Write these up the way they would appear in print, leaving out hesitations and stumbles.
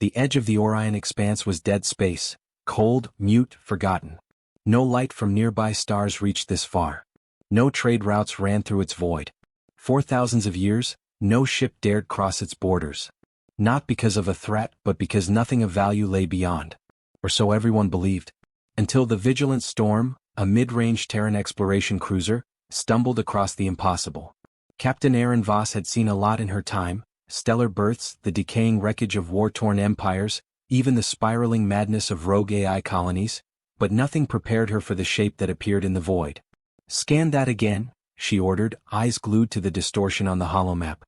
The edge of the Orion expanse was dead space, cold, mute, forgotten. No light from nearby stars reached this far. No trade routes ran through its void. For thousands of years, no ship dared cross its borders. Not because of a threat, but because nothing of value lay beyond. Or so everyone believed. Until the Vigilant Storm, a mid-range Terran exploration cruiser, stumbled across the impossible. Captain Erin Voss had seen a lot in her time: stellar births, the decaying wreckage of war-torn empires, even the spiraling madness of rogue AI colonies, but nothing prepared her for the shape that appeared in the void. "Scan that again," she ordered, eyes glued to the distortion on the holomap.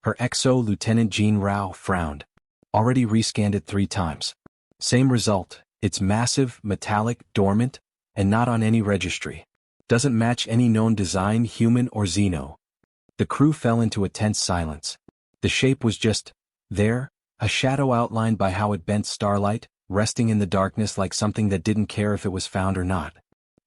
Her XO, Lieutenant Jean Rao, frowned. "Already rescanned it 3 times. Same result. It's massive, metallic, dormant, and not on any registry. Doesn't match any known design, human or Xeno." The crew fell into a tense silence. The shape was just there, a shadow outlined by how it bent starlight, resting in the darkness like something that didn't care if it was found or not.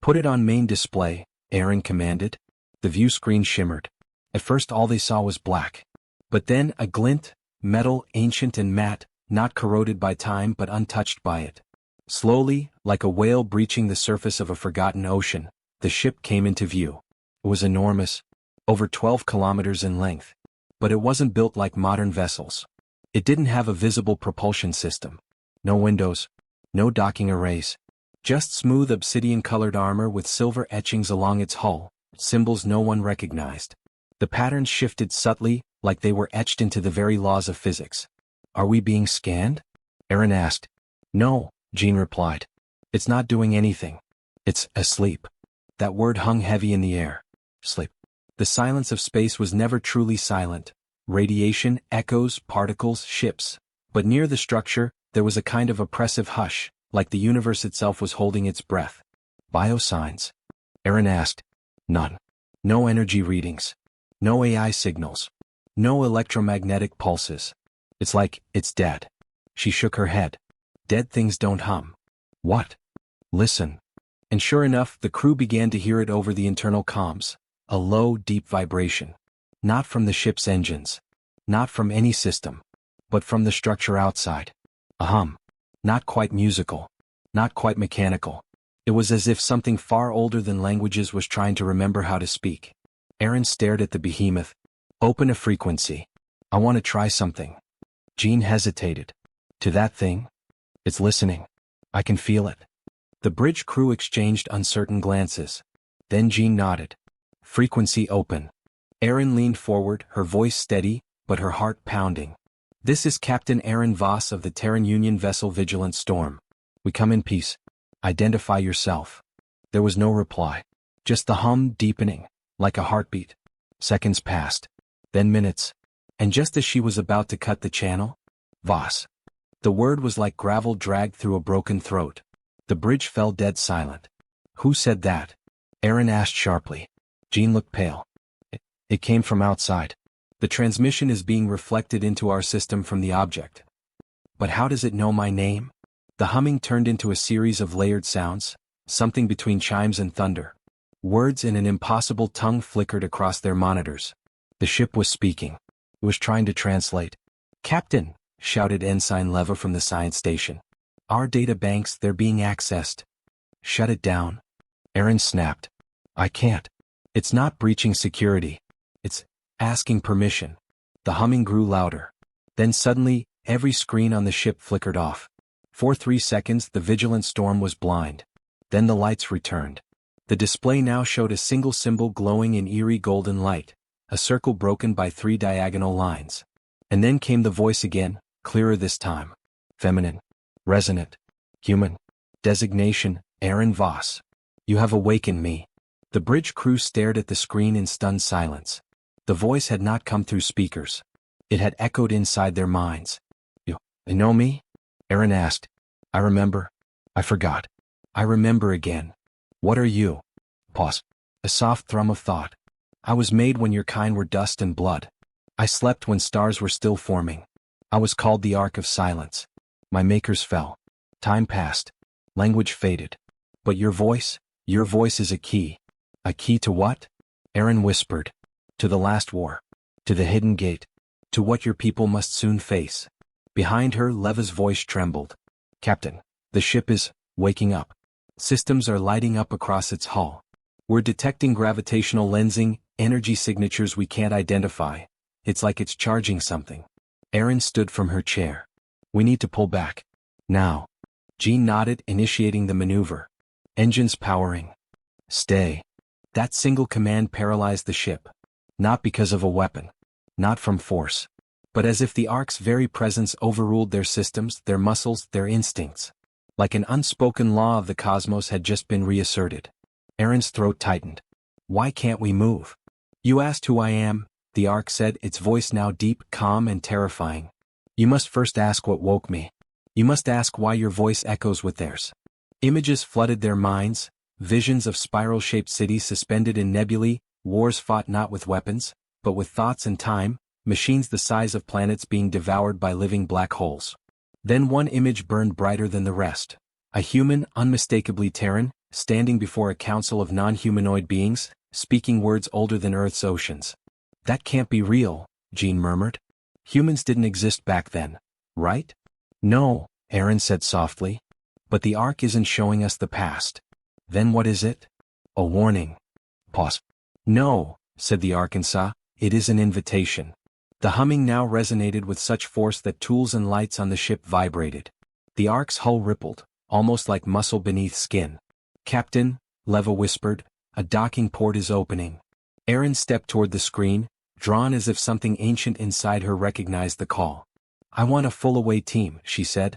"Put it on main display," Erin commanded. The view screen shimmered. At first all they saw was black. But then a glint, metal, ancient and matte, not corroded by time but untouched by it. Slowly, like a whale breaching the surface of a forgotten ocean, the ship came into view. It was enormous, over 12 kilometers in length. But it wasn't built like modern vessels. It didn't have a visible propulsion system. No windows. No docking arrays. Just smooth obsidian-colored armor with silver etchings along its hull, symbols no one recognized. The patterns shifted subtly, like they were etched into the very laws of physics. "Are we being scanned?" Erin asked. "No," Jean replied. "It's not doing anything. It's asleep." That word hung heavy in the air. Sleep. The silence of space was never truly silent. Radiation, echoes, particles, ships. But near the structure, there was a kind of oppressive hush, like the universe itself was holding its breath. "Biosigns?" Erin asked. "None. No energy readings. No AI signals. No electromagnetic pulses. It's like it's dead." She shook her head. "Dead things don't hum." "What?" "Listen." And sure enough, the crew began to hear it over the internal comms. A low, deep vibration. Not from the ship's engines. Not from any system. But from the structure outside. A hum. Not quite musical. Not quite mechanical. It was as if something far older than languages was trying to remember how to speak. Erin stared at the behemoth. "Open a frequency. I want to try something." Jean hesitated. "To that thing?" "It's listening. I can feel it." The bridge crew exchanged uncertain glances. Then Jean nodded. "Frequency open." Erin leaned forward, her voice steady, but her heart pounding. "This is Captain Erin Voss of the Terran Union vessel Vigilant Storm. We come in peace. Identify yourself." There was no reply. Just the hum deepening, like a heartbeat. Seconds passed. Then minutes. And just as she was about to cut the channel, "Voss." The word was like gravel dragged through a broken throat. The bridge fell dead silent. "Who said that?" Erin asked sharply. Jean looked pale. It came from outside. The transmission is being reflected into our system from the object." "But how does it know my name?" The humming turned into a series of layered sounds, something between chimes and thunder. Words in an impossible tongue flickered across their monitors. The ship was speaking. It was trying to translate. "Captain," shouted Ensign Leva from the science station. "Our data banks, they're being accessed." "Shut it down." Erin snapped. "I can't. It's not breaching security. It's asking permission." The humming grew louder. Then suddenly, every screen on the ship flickered off. For 3 seconds, the Vigilant Storm was blind. Then the lights returned. The display now showed a single symbol glowing in eerie golden light, a circle broken by 3 diagonal lines. And then came the voice again, clearer this time. Feminine. Resonant. Human. Designation, Erin Voss. "You have awakened me." The bridge crew stared at the screen in stunned silence. The voice had not come through speakers. It had echoed inside their minds. You know me?" Erin asked. "I remember. I forgot. I remember again. What are you?" Pause. A soft thrum of thought. "I was made when your kind were dust and blood. I slept when stars were still forming. I was called the Ark of Silence. My makers fell. Time passed. Language faded. But your voice is a key." "A key to what?" Erin whispered. "To the last war. To the hidden gate. To what your people must soon face." Behind her, Leva's voice trembled. Captain, the ship is waking up. Systems are lighting up across its hull. We're detecting gravitational lensing, energy signatures we can't identify. It's like it's charging something. Erin stood from her chair. We need to pull back. Now. Jean nodded, initiating the maneuver. Engines powering. Stay. That single command paralyzed the ship. Not because of a weapon. Not from force. But as if the Ark's very presence overruled their systems, their muscles, their instincts. Like an unspoken law of the cosmos had just been reasserted. Erin's throat tightened. Why can't we move? You asked who I am, the Ark said, its voice now deep, calm, and terrifying. You must first ask what woke me. You must ask why your voice echoes with theirs. Images flooded their minds, visions of spiral-shaped cities suspended in nebulae, wars fought not with weapons, but with thoughts and time, machines the size of planets being devoured by living black holes. Then one image burned brighter than the rest. A human, unmistakably Terran, standing before a council of non-humanoid beings, speaking words older than Earth's oceans. That can't be real, Jean murmured. Humans didn't exist back then, right? No, Erin said softly. But the Ark isn't showing us the past. Then what is it? A warning. Pause. No, said the Arkansas, it is an invitation. The humming now resonated with such force that tools and lights on the ship vibrated. The Ark's hull rippled, almost like muscle beneath skin. Captain, Leva whispered, a docking port is opening. Erin stepped toward the screen, drawn as if something ancient inside her recognized the call. I want a full-away team, she said.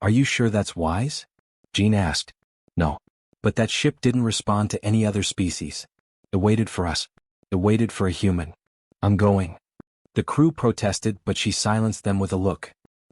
Are you sure that's wise? Jean asked. No. But that ship didn't respond to any other species. It waited for us. It waited for a human. I'm going. The crew protested, but she silenced them with a look.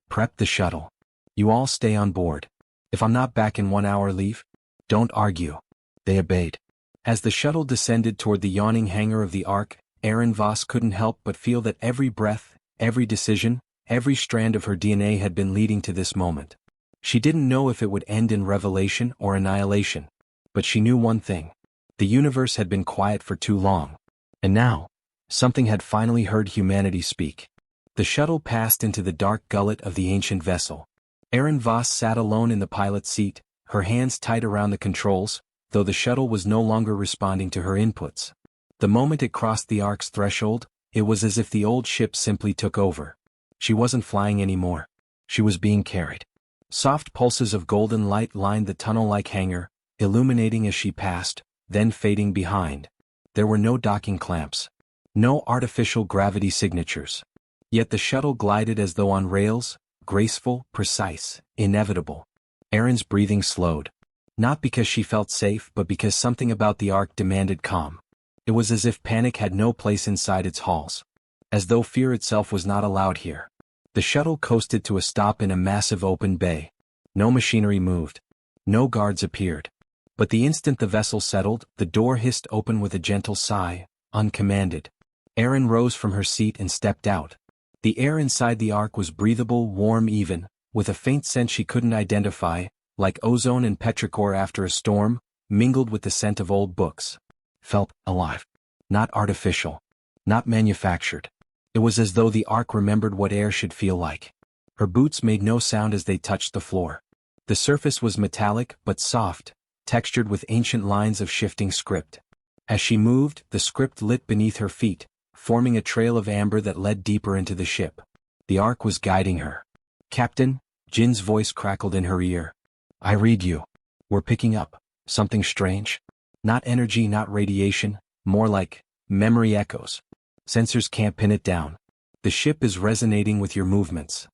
Prep the shuttle. You all stay on board. If I'm not back in 1 hour, leave. Don't argue. They obeyed. As the shuttle descended toward the yawning hangar of the Ark, Erin Voss couldn't help but feel that every breath, every decision, every strand of her DNA had been leading to this moment. She didn't know if it would end in revelation or annihilation. But she knew one thing. The universe had been quiet for too long. And now, something had finally heard humanity speak. The shuttle passed into the dark gullet of the ancient vessel. Erin Voss sat alone in the pilot's seat, her hands tight around the controls, though the shuttle was no longer responding to her inputs. The moment it crossed the Ark's threshold, it was as if the old ship simply took over. She wasn't flying anymore. She was being carried. Soft pulses of golden light lined the tunnel-like hangar, illuminating as she passed, then fading behind. There were no docking clamps. No artificial gravity signatures. Yet the shuttle glided as though on rails, graceful, precise, inevitable. Erin's breathing slowed. Not because she felt safe, but because something about the Ark demanded calm. It was as if panic had no place inside its halls. As though fear itself was not allowed here. The shuttle coasted to a stop in a massive open bay. No machinery moved. No guards appeared. But the instant the vessel settled, the door hissed open with a gentle sigh, uncommanded. Erin rose from her seat and stepped out. The air inside the Ark was breathable, warm even, with a faint scent she couldn't identify, like ozone and petrichor after a storm, mingled with the scent of old books. Felt alive. Not artificial. Not manufactured. It was as though the Ark remembered what air should feel like. Her boots made no sound as they touched the floor. The surface was metallic but soft, textured with ancient lines of shifting script. As she moved, the script lit beneath her feet, forming a trail of amber that led deeper into the ship. The Ark was guiding her. Captain, Jin's voice crackled in her ear. I read you. We're picking up something strange. Not energy, not radiation, more like memory echoes. Sensors can't pin it down. The ship is resonating with your movements.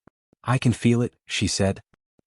I can feel it, she said.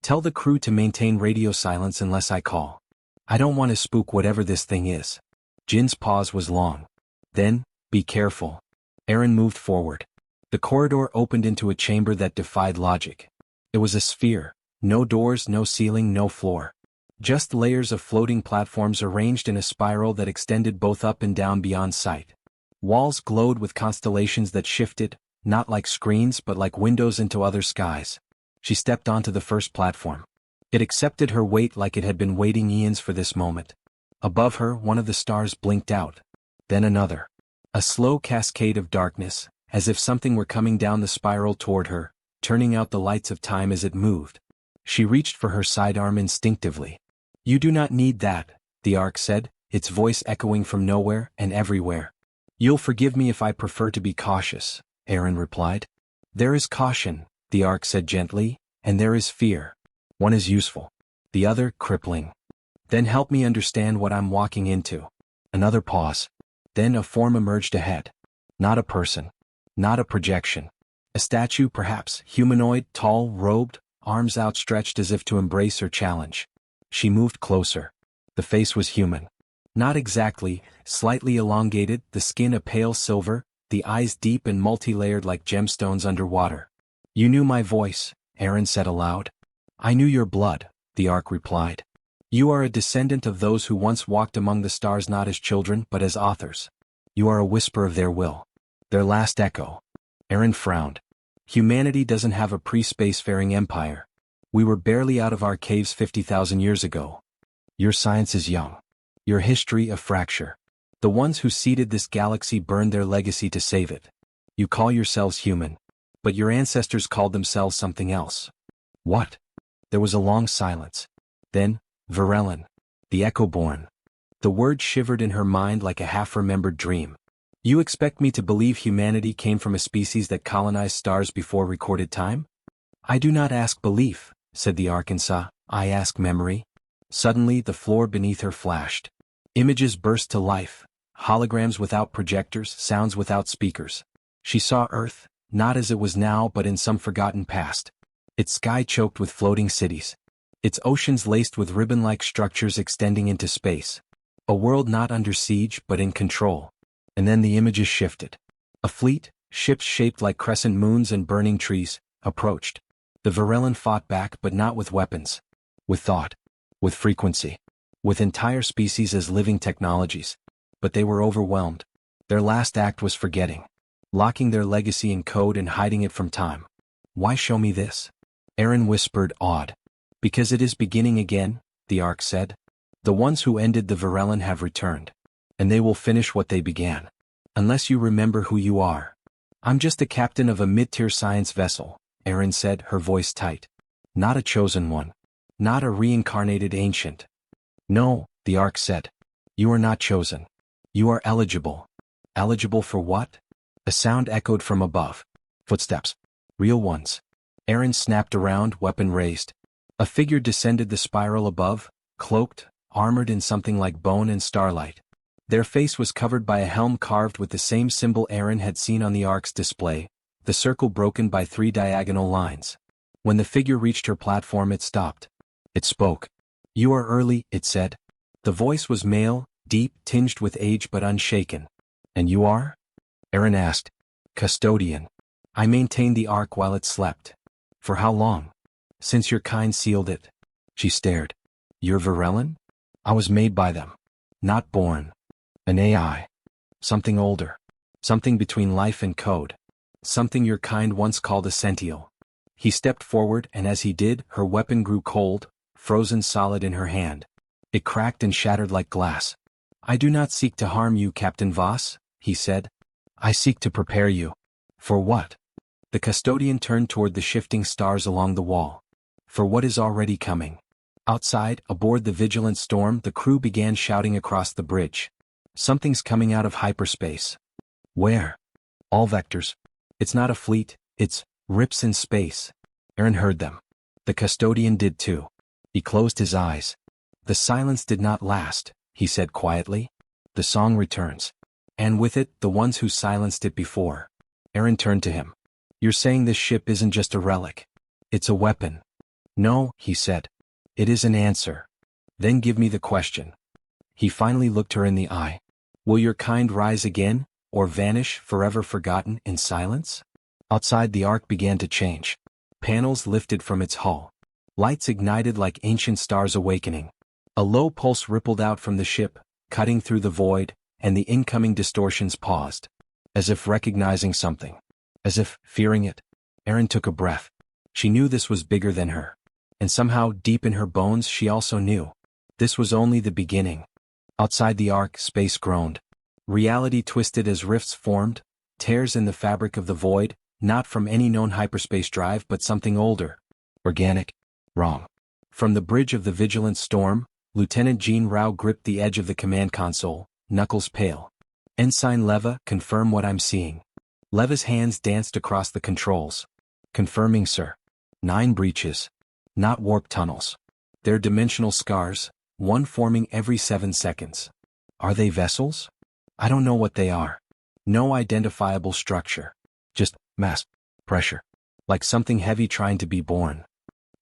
Tell the crew to maintain radio silence unless I call. I don't want to spook whatever this thing is. Jin's pause was long. Then, be careful. Erin moved forward. The corridor opened into a chamber that defied logic. It was a sphere. No doors, no ceiling, no floor. Just layers of floating platforms arranged in a spiral that extended both up and down beyond sight. Walls glowed with constellations that shifted, not like screens but like windows into other skies. She stepped onto the first platform. It accepted her weight like it had been waiting eons for this moment. Above her, one of the stars blinked out. Then another. A slow cascade of darkness, as if something were coming down the spiral toward her, turning out the lights of time as it moved. She reached for her sidearm instinctively. "You do not need that," the Ark said, its voice echoing from nowhere and everywhere. "You'll forgive me if I prefer to be cautious," Aaron replied. "There is caution," the Ark said gently, "and there is fear. One is useful, the other crippling. Then help me understand what I'm walking into." Another pause. Then a form emerged ahead. Not a person. Not a projection. A statue perhaps, humanoid, tall, robed, arms outstretched as if to embrace or challenge. She moved closer. The face was human. Not exactly, slightly elongated, the skin a pale silver, the eyes deep and multi-layered like gemstones underwater. "You knew my voice," Aaron said aloud. "I knew your blood," the Ark replied. "You are a descendant of those who once walked among the stars not as children but as authors. You are a whisper of their will. Their last echo." Aaron frowned. "Humanity doesn't have a pre-spacefaring empire. We were barely out of our caves 50,000 years ago. Your science is young. Your history a fracture. The ones who seeded this galaxy burned their legacy to save it. You call yourselves human, but your ancestors called themselves something else." "What?" There was a long silence. Then, "Varellan. The Echo-born." The word shivered in her mind like a half-remembered dream. "You expect me to believe humanity came from a species that colonized stars before recorded time?" "I do not ask belief," said the Arkansas, "I ask memory." Suddenly the floor beneath her flashed. Images burst to life, holograms without projectors, sounds without speakers. She saw Earth, not as it was now but in some forgotten past. Its sky choked with floating cities. Its oceans laced with ribbon-like structures extending into space. A world not under siege but in control. And then the images shifted. A fleet, ships shaped like crescent moons and burning trees, approached. The Varellan fought back but not with weapons. With thought. With frequency. With entire species as living technologies. But they were overwhelmed. Their last act was forgetting. Locking their legacy in code and hiding it from time. "Why show me this?" Aaron whispered, awed. "Because it is beginning again," the Ark said. "The ones who ended the Varellan have returned. And they will finish what they began. Unless you remember who you are." "I'm just a captain of a mid-tier science vessel," Aaron said, her voice tight. "Not a chosen one. Not a reincarnated ancient." "No," the Ark said. "You are not chosen. You are eligible." "Eligible for what?" A sound echoed from above. Footsteps. Real ones. Aaron snapped around, weapon raised. A figure descended the spiral above, cloaked, armored in something like bone and starlight. Their face was covered by a helm carved with the same symbol Aaron had seen on the Ark's display, the circle broken by 3 diagonal lines. When the figure reached her platform it stopped. It spoke. "You are early," it said. The voice was male, deep, tinged with age but unshaken. "And you are?" Aaron asked. "Custodian. I maintained the Ark while it slept." "For how long?" "Since your kind sealed it." She stared. "You're Varellan?" "I was made by them. Not born. An AI. Something older. Something between life and code. Something your kind once called a sential." He stepped forward and as he did, her weapon grew cold, frozen solid in her hand. It cracked and shattered like glass. "I do not seek to harm you, Captain Voss," he said. "I seek to prepare you." "For what?" The custodian turned toward the shifting stars along the wall. "For what is already coming." Outside, aboard the Vigilant Storm, the crew began shouting across the bridge. "Something's coming out of hyperspace." "Where?" "All vectors. It's not a fleet, it's rips in space." Aaron heard them. The custodian did too. He closed his eyes. "The silence did not last," he said quietly. "The song returns. And with it, the ones who silenced it before." Aaron turned to him. "You're saying this ship isn't just a relic. It's a weapon." "No," he said. "It is an answer." "Then give me the question." He finally looked her in the eye. "Will your kind rise again, or vanish, forever forgotten, in silence?" Outside the Ark began to change. Panels lifted from its hull. Lights ignited like ancient stars awakening. A low pulse rippled out from the ship, cutting through the void, and the incoming distortions paused. As if recognizing something. As if fearing it. Aaron took a breath. She knew this was bigger than her. And somehow, deep in her bones, she also knew. This was only the beginning. Outside the Ark, space groaned. Reality twisted as rifts formed, tears in the fabric of the void, not from any known hyperspace drive but something older. Organic? Wrong. From the bridge of the Vigilant Storm, Lieutenant Jean Rao gripped the edge of the command console, knuckles pale. Ensign Leva, confirm what I'm seeing. Leva's hands danced across the controls. Confirming, sir. 9 breaches. Not warp tunnels. They're dimensional scars, one forming every 7 seconds. Are they vessels? I don't know what they are. No identifiable structure. Just mass pressure. Like something heavy trying to be born.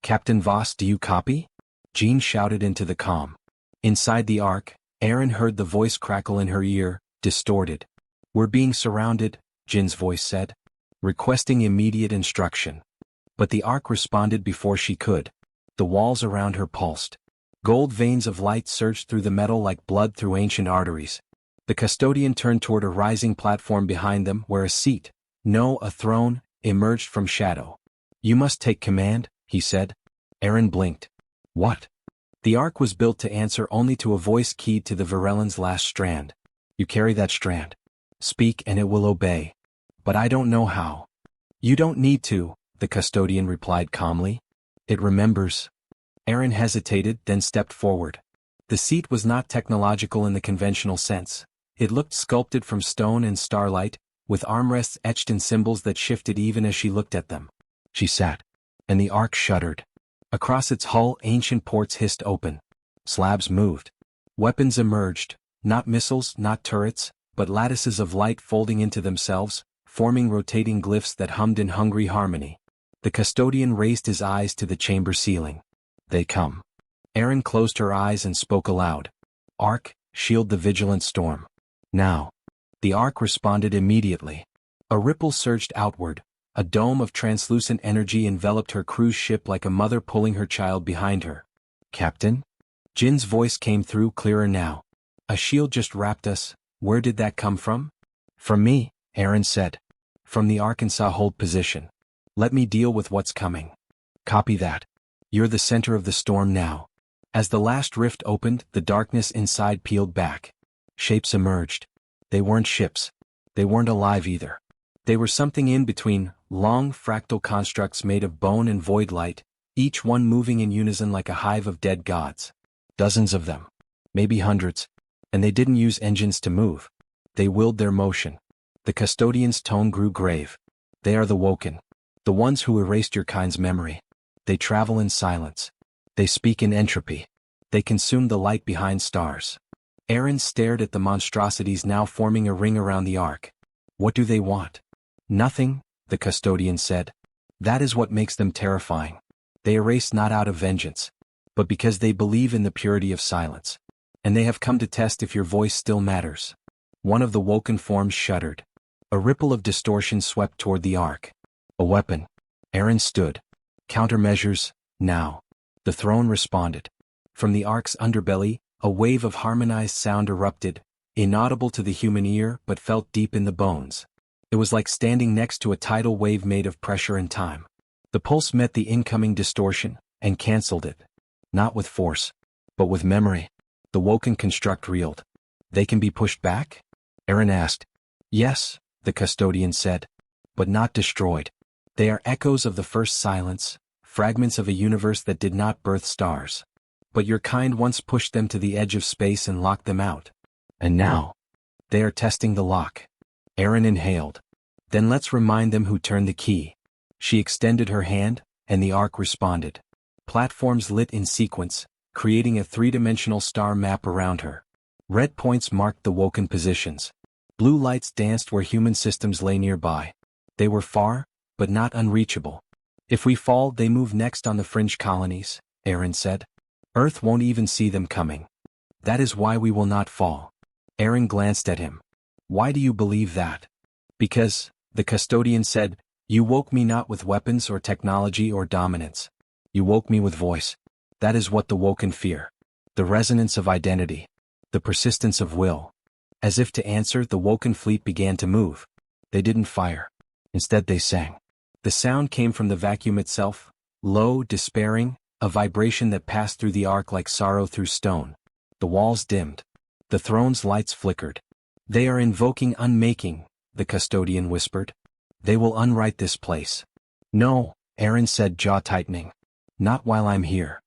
Captain Voss, do you copy? Jean shouted into the comm. Inside the Ark, Aaron heard the voice crackle in her ear, distorted. We're being surrounded, Jin's voice said. Requesting immediate instruction. But the Ark responded before she could. The walls around her pulsed. Gold veins of light surged through the metal like blood through ancient arteries. The custodian turned toward a rising platform behind them where a seat, no, a throne, emerged from shadow. You must take command, he said. Aaron blinked. What? The Ark was built to answer only to a voice keyed to the Virellin's last strand. You carry that strand. Speak and it will obey. But I don't know how. You don't need to, the custodian replied calmly. It remembers. Aaron hesitated, then stepped forward. The seat was not technological in the conventional sense. It looked sculpted from stone and starlight, with armrests etched in symbols that shifted even as she looked at them. She sat. And the Ark shuddered. Across its hull, ancient ports hissed open. Slabs moved. Weapons emerged, not missiles, not turrets, but lattices of light folding into themselves, forming rotating glyphs that hummed in hungry harmony. The custodian raised his eyes to the chamber ceiling. They come. Aaron closed her eyes and spoke aloud. Ark, shield the Vigilant Storm. Now. The Ark responded immediately. A ripple surged outward. A dome of translucent energy enveloped her cruise ship like a mother pulling her child behind her. Captain? Jin's voice came through clearer now. A shield just wrapped us. Where did that come from? From me, Aaron said. From the Arkansas hold position. Let me deal with what's coming. Copy that. You're the center of the storm now. As the last rift opened, the darkness inside peeled back. Shapes emerged. They weren't ships. They weren't alive either. They were something in between, long fractal constructs made of bone and void light, each one moving in unison like a hive of dead gods. Dozens of them. Maybe hundreds. And they didn't use engines to move. They willed their motion. The custodian's tone grew grave. They are the woken. The ones who erased your kind's memory. They travel in silence. They speak in entropy. They consume the light behind stars. Aaron stared at the monstrosities now forming a ring around the Ark. What do they want? Nothing, the custodian said. That is what makes them terrifying. They erase not out of vengeance, but because they believe in the purity of silence. And they have come to test if your voice still matters. One of the woken forms shuddered. A ripple of distortion swept toward the Ark. A weapon. Aaron stood. Countermeasures, now. The throne responded. From the Ark's underbelly, a wave of harmonized sound erupted, inaudible to the human ear but felt deep in the bones. It was like standing next to a tidal wave made of pressure and time. The pulse met the incoming distortion, and canceled it. Not with force, but with memory. The woken construct reeled. They can be pushed back? Aaron asked. Yes, the custodian said. But not destroyed. They are echoes of the first silence, fragments of a universe that did not birth stars. But your kind once pushed them to the edge of space and locked them out. And now, they are testing the lock. Aaron inhaled. Then let's remind them who turned the key. She extended her hand, and the Ark responded. Platforms lit in sequence, creating a three-dimensional star map around her. Red points marked the woken positions. Blue lights danced where human systems lay nearby. They were far, but not unreachable. If we fall, they move next on the fringe colonies, Aaron said. Earth won't even see them coming. That is why we will not fall. Aaron glanced at him. Why do you believe that? Because, the custodian said, you woke me not with weapons or technology or dominance. You woke me with voice. That is what the woken fear. The resonance of identity. The persistence of will. As if to answer, the woken fleet began to move. They didn't fire. Instead they sang. The sound came from the vacuum itself, low, despairing, a vibration that passed through the Ark like sorrow through stone. The walls dimmed. The throne's lights flickered. They are invoking unmaking, the custodian whispered. They will unwrite this place. No, Aaron said, jaw tightening. Not while I'm here.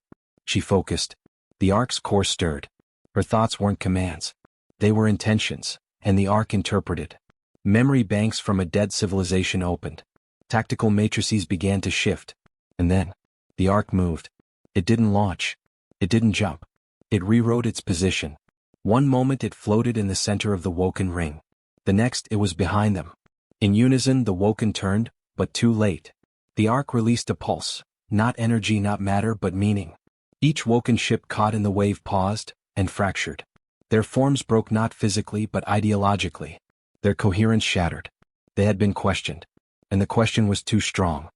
She focused. The Ark's core stirred. Her thoughts weren't commands. They were intentions, and the Ark interpreted. Memory banks from a dead civilization opened. Tactical matrices began to shift. And then, the Ark moved. It didn't launch. It didn't jump. It rewrote its position. One moment it floated in the center of the Woken ring. The next it was behind them. In unison the Woken turned, but too late. The Ark released a pulse, not energy, not matter, but meaning. Each Woken ship caught in the wave paused, and fractured. Their forms broke not physically but ideologically. Their coherence shattered. They had been questioned. And the question was too strong.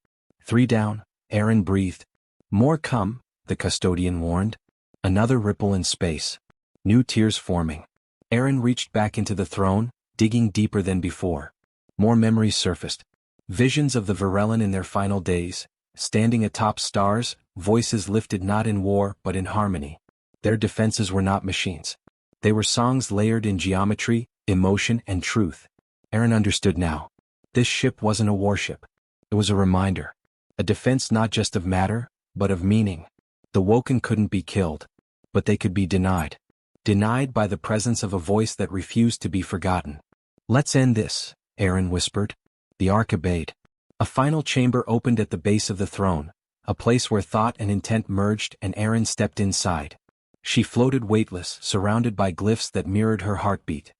3 down, Aaron breathed. More come, the custodian warned. Another ripple in space. New tears forming. Aaron reached back into the throne, digging deeper than before. More memories surfaced. Visions of the Varellan in their final days, standing atop stars, voices lifted not in war but in harmony. Their defenses were not machines. They were songs layered in geometry, emotion, and truth. Aaron understood now. This ship wasn't a warship. It was a reminder. A defense not just of matter, but of meaning. The Woken couldn't be killed, but they could be denied. Denied by the presence of a voice that refused to be forgotten. Let's end this, Aaron whispered. The Ark obeyed. A final chamber opened at the base of the throne, a place where thought and intent merged, and Aaron stepped inside. She floated weightless, surrounded by glyphs that mirrored her heartbeat.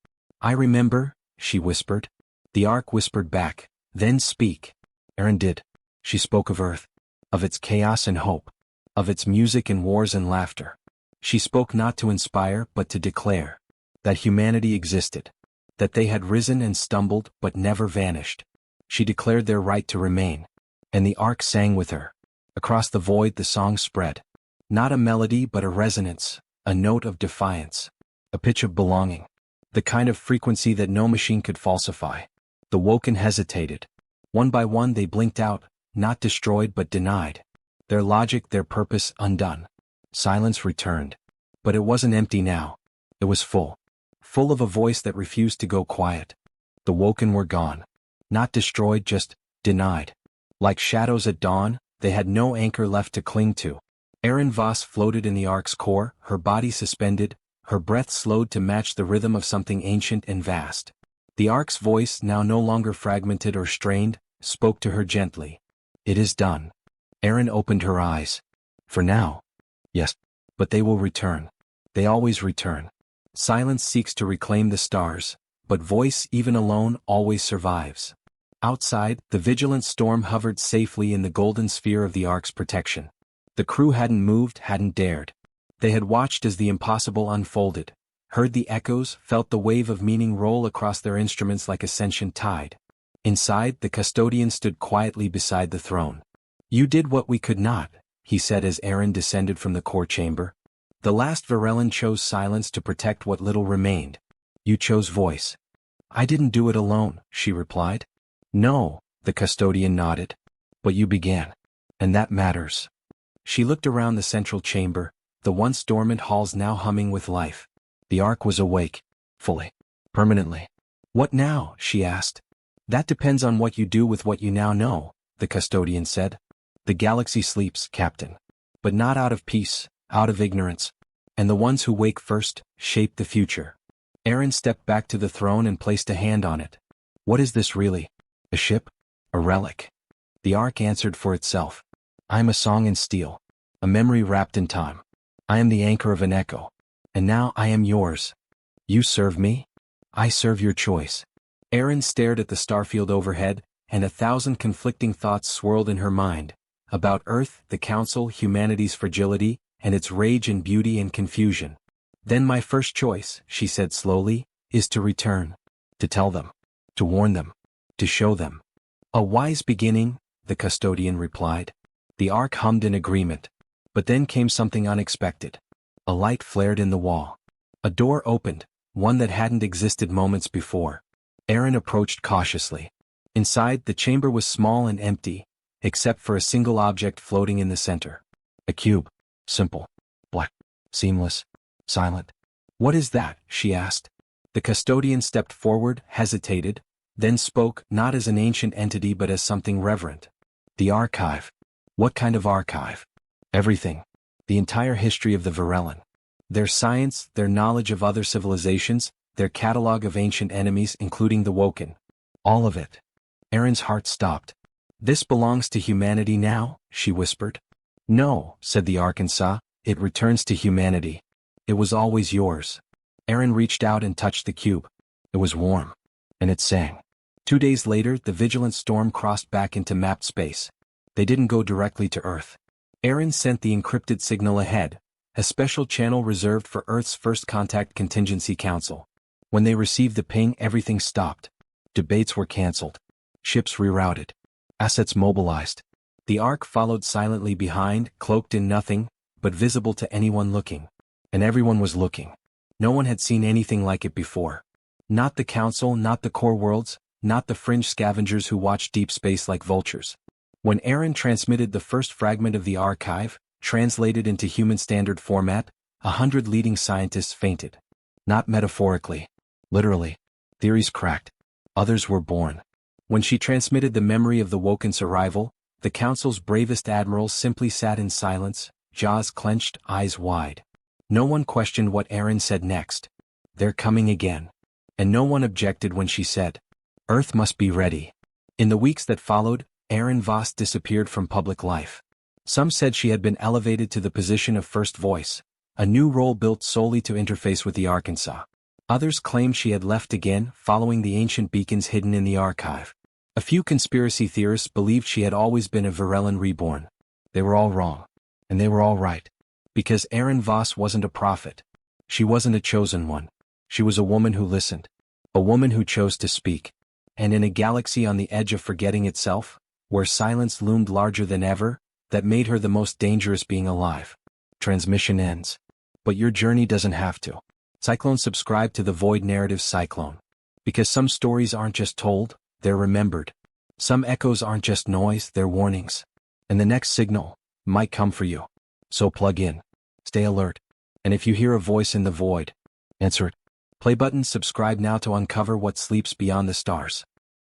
I remember, she whispered. The Ark whispered back, then speak. Aaron did. She spoke of Earth, of its chaos and hope, of its music and wars and laughter. She spoke not to inspire but to declare that humanity existed, that they had risen and stumbled but never vanished. She declared their right to remain, and the Ark sang with her. Across the void the song spread. Not a melody but a resonance, a note of defiance, a pitch of belonging, the kind of frequency that no machine could falsify. The Woken hesitated. One by one they blinked out, not destroyed but denied. Their logic, their purpose undone. Silence returned. But it wasn't empty now. It was full. Full of a voice that refused to go quiet. The Woken were gone. Not destroyed, just denied. Like shadows at dawn, they had no anchor left to cling to. Aaron Voss floated in the Ark's core, her body suspended, her breath slowed to match the rhythm of something ancient and vast. The Ark's voice, now no longer fragmented or strained, spoke to her gently. It is done. Aaron opened her eyes. For now. Yes. But they will return. They always return. Silence seeks to reclaim the stars, but voice, even alone, always survives. Outside, the vigilant storm hovered safely in the golden sphere of the Ark's protection. The crew hadn't moved, hadn't dared. They had watched as the impossible unfolded, heard the echoes, felt the wave of meaning roll across their instruments like a sentient tide. Inside, the custodian stood quietly beside the throne. You did what we could not, he said as Aaron descended from the core chamber. The last Varellan chose silence to protect what little remained. You chose voice. I didn't do it alone, she replied. No, the custodian nodded. But you began. And that matters. She looked around the central chamber, the once dormant halls now humming with life. The Ark was awake. Fully. Permanently. What now? She asked. That depends on what you do with what you now know, the custodian said. The galaxy sleeps, Captain. But not out of peace, out of ignorance. And the ones who wake first, shape the future. Aaron stepped back to the throne and placed a hand on it. What is this really? A ship? A relic? The Ark answered for itself. I am a song in steel. A memory wrapped in time. I am the anchor of an echo. And now I am yours. You serve me? I serve your choice. Aaron stared at the starfield overhead, and 1,000 conflicting thoughts swirled in her mind. About Earth, the Council, humanity's fragility, and its rage and beauty and confusion. Then my first choice, she said slowly, is to return. To tell them. To warn them. To show them. A wise beginning, the custodian replied. The Ark hummed in agreement. But then came something unexpected. A light flared in the wall. A door opened, one that hadn't existed moments before. Aaron approached cautiously. Inside, the chamber was small and empty, except for a single object floating in the center. A cube. Simple. Black. Seamless. Silent. What is that? She asked. The custodian stepped forward, hesitated, then spoke not as an ancient entity but as something reverent. The archive. What kind of archive? Everything. The entire history of the Varellan. Their science, their knowledge of other civilizations, their catalog of ancient enemies including the Woken. All of it. Erin's heart stopped. This belongs to humanity now, she whispered. No, said the Arkansas, it returns to humanity. It was always yours. Erin reached out and touched the cube. It was warm. And it sang. 2 days later, the vigilant storm crossed back into mapped space. They didn't go directly to Earth. Erin sent the encrypted signal ahead, a special channel reserved for Earth's First Contact Contingency Council. When they received the ping, everything stopped. Debates were cancelled. Ships rerouted. Assets mobilized. The Ark followed silently behind, cloaked in nothing, but visible to anyone looking. And everyone was looking. No one had seen anything like it before. Not the Council, not the core worlds, not the fringe scavengers who watched deep space like vultures. When Erin transmitted the first fragment of the archive, translated into human standard format, 100 leading scientists fainted. Not metaphorically. Literally. Theories cracked. Others were born. When she transmitted the memory of the Woken's arrival, the Council's bravest admirals simply sat in silence, jaws clenched, eyes wide. No one questioned what Erin said next. They're coming again. And no one objected when she said, Earth must be ready. In the weeks that followed, Erin Voss disappeared from public life. Some said she had been elevated to the position of first voice, a new role built solely to interface with the Arkansas. Others claimed she had left again, following the ancient beacons hidden in the archive. A few conspiracy theorists believed she had always been a Varellan reborn. They were all wrong. And they were all right. Because Erin Voss wasn't a prophet. She wasn't a chosen one. She was a woman who listened. A woman who chose to speak. And in a galaxy on the edge of forgetting itself, where silence loomed larger than ever, that made her the most dangerous being alive. Transmission ends. But your journey doesn't have to. Cyclone, subscribe to the Void Narrative Cyclone. Because some stories aren't just told, they're remembered. Some echoes aren't just noise, they're warnings. And the next signal might come for you. So plug in. Stay alert. And if you hear a voice in the void, answer it. Play button, subscribe now to uncover what sleeps beyond the stars.